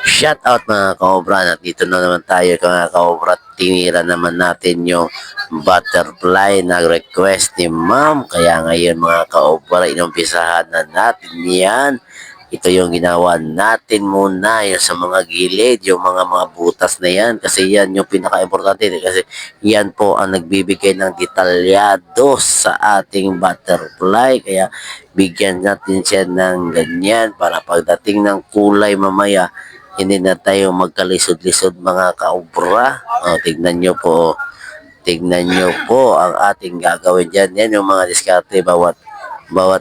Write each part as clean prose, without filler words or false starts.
Shout out mga kaobra, nandito na naman tayo mga kaobra. Tinira naman natin yung butterfly na request ni ma'am. Kaya ngayon mga kaobra, inumpisahan na natin yan. Ito yung ginawa natin muna yung sa mga gilid, yung mga butas na yan. Kasi yan yung pinaka-importante. Kasi yan po ang nagbibigay ng detalyado sa ating butterfly. Kaya bigyan natin siya ng ganyan para pagdating ng kulay mamaya, hindi na tayo magkalisod-lisod mga kaobra. O, tignan nyo po. Tignan nyo po ang ating gagawin dyan. Yan yung mga diskarte bawat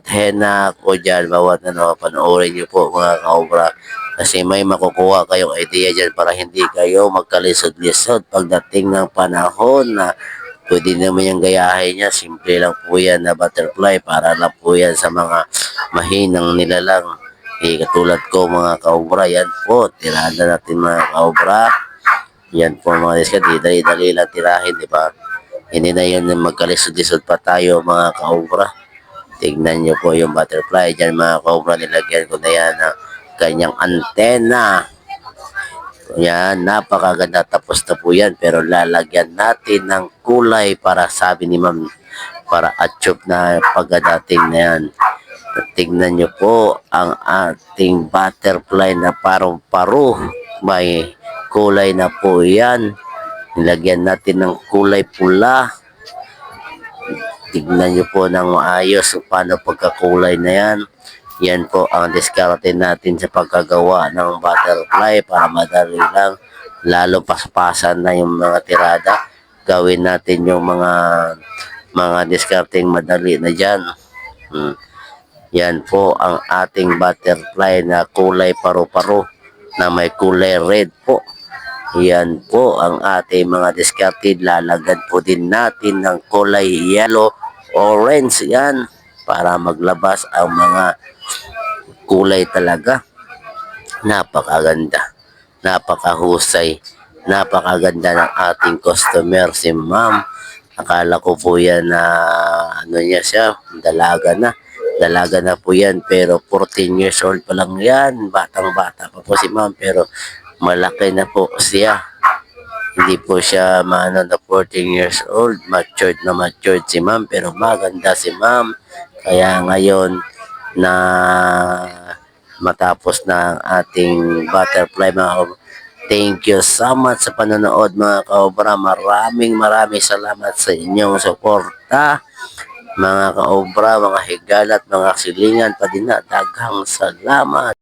henna ko dyan, bawat panoorin nyo po mga kaobra. Kasi may makukuha kayong idea dyan para hindi kayo magkalisod-lisod pagdating ng panahon na pwede naman yung gayahin niya. Simple lang po yan na butterfly para lang po yan sa mga mahinang nilalang. Katulad ko mga kaobra, yan po, tirahan na natin mga kaobra. Yan po mga diskarte, dali-dali lang tirahin, di ba? Hindi na yun magkalisod-lisod pa tayo mga kaobra. Tignan nyo po yung butterfly dyan mga kaobra, nilagyan ko na yan ng kanyang antena. Yan, napakaganda, tapos na po yan, pero lalagyan natin ng kulay para sabi ni ma'am, para achieve na pagkadating na yan. Tignan nyo po ang ating butterfly na parong-paro. May kulay na po yan. Nilagyan natin ng kulay pula. Tignan nyo po ng maayos paano pagkakulay na yan. Yan po ang diskarte natin sa pagkagawa ng butterfly para madali lang. Lalo paspasan na yung mga tirada. Gawin natin yung mga diskarteng madali na dyan. Yan po ang ating butterfly na kulay paru-paro na may kulay red po. Yan po ang ating mga diskarte. Lalagyan po din natin ng kulay yellow, orange. Yan para maglabas ang mga kulay talaga. Napakaganda, napakahusay, napakaganda ng ating customer si ma'am. Akala ko po yan na niya siya, dalaga na po yan, pero 14 years old pa lang yan, batang bata pa po si ma'am, pero malaki na po siya. Hindi po siya na 14 years old, matured si ma'am, pero maganda si ma'am. Kaya ngayon na matapos na ang ating butterfly mga kaobra, thank you so much sa panonood mga kaobra. Maraming salamat sa inyong suporta mga kaobra, mga higala at mga silingan pa din na. Daghang salamat.